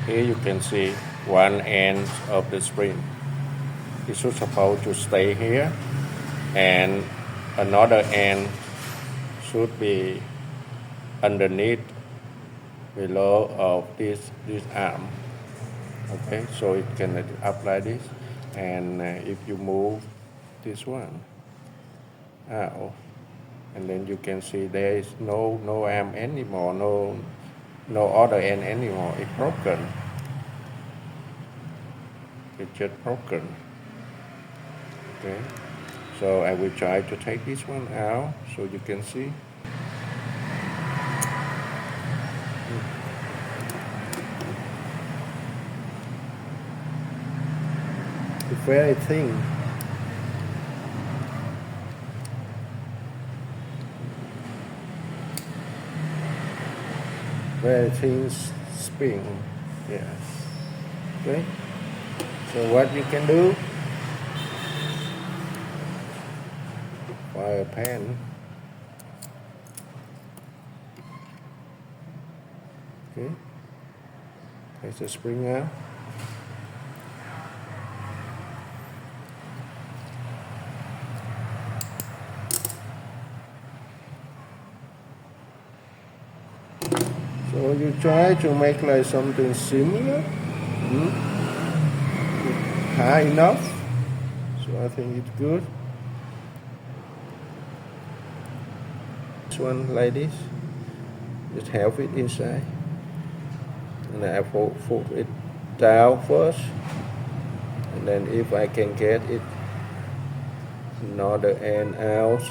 Here you can see one end of the spring. It should supposed to stay here, and another end should be underneath below of this arm. Okay, so it can apply this, and if you move this one out, and then you can see there is no arm anymore, no other end anymore. It's broken. It's just broken. Okay, so I will try to take this one out so you can see. It's very thin. Very thin spring. Yeah. Okay. So what you can do? Fire pan. Okay. Take the spring out. So you try to make like something similar, high enough. So I think it's good. This one like this, just have it inside, and I put it down first, and then if I can get it another end out.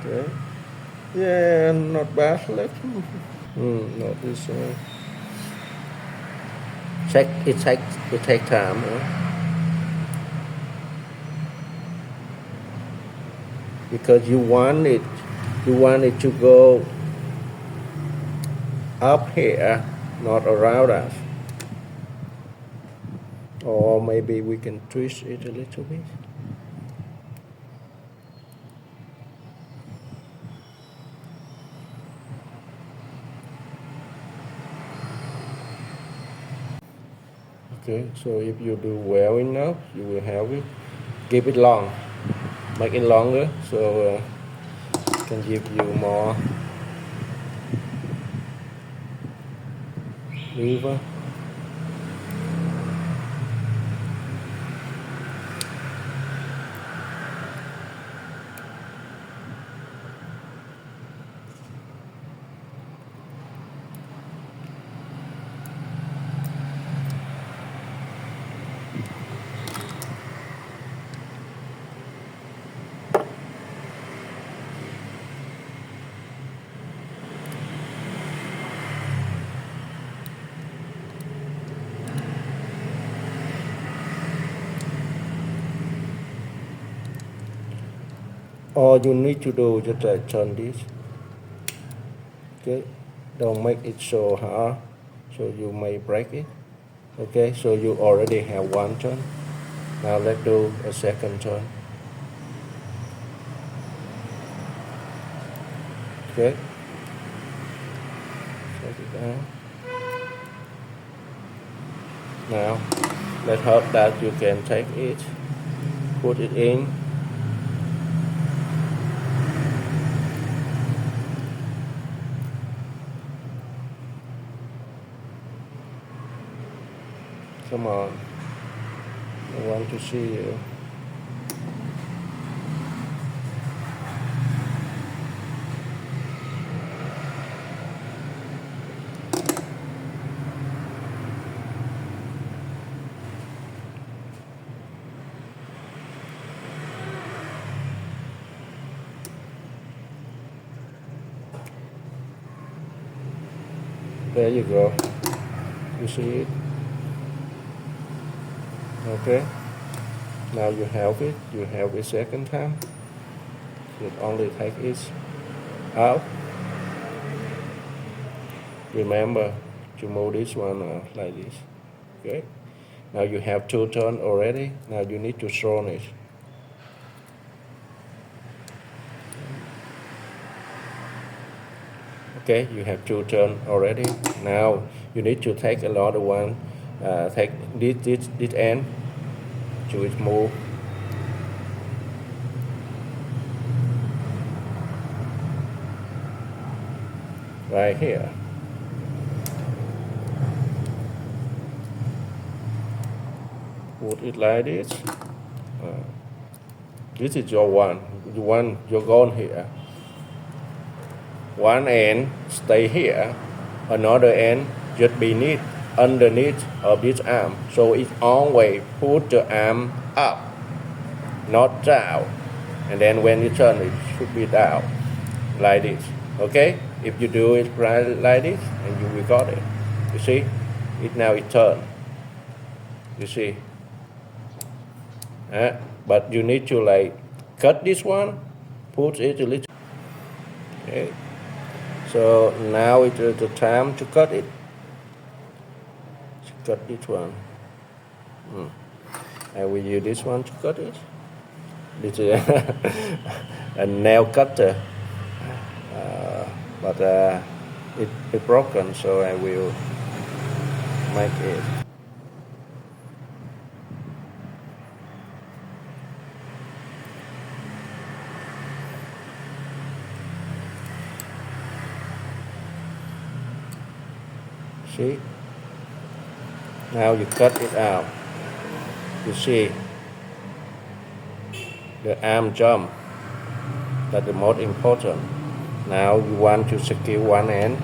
Okay. Yeah, not bad left. Not this one. It take time. Because you want it to go up here, not around us. Or maybe we can twist it a little bit. Okay, so if you do well enough, you will have it. Keep it long, make it longer, so it can give you more lever. All you need to do is just like turn this. Okay, don't make it so hard, so you may break it. Okay, so you already have one turn. Now let's do a second turn. Okay, set it down. Now let's hope that you can take it, put it in. Come on, I want to see you. There you go. You see it? Okay. Now you have it. You have it second time. You only take it out. Remember to move this one like this. Okay. Now you have 2 turns already. Now you need to throw it. Okay, you have 2 turns already. Now you need to take another one. Take this end to its move. Right here. Put it like this. This is your one. The one you're going here. One end stay here. Another end just beneath, underneath of this arm. So it always put the arm up, not down. And then when you turn, it should be down, like this. Okay? If you do it right like this, and you will got it. You see? It now it turn. You see? But you need to like cut this one, put it a little. Okay. So now it is the time to cut it. Cut this one. I will use this one to cut it. This is a nail cutter, but it's broken, so I will make it. See? Now you cut it out. You see the arm jump. That's the most important. Now you want to secure one end.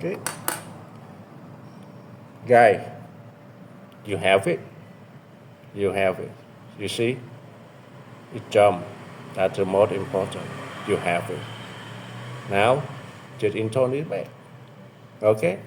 Okay. Guy, you have it. You have it. You see? It jump. That's the most important. You have it. Now, just intone it back. Okay?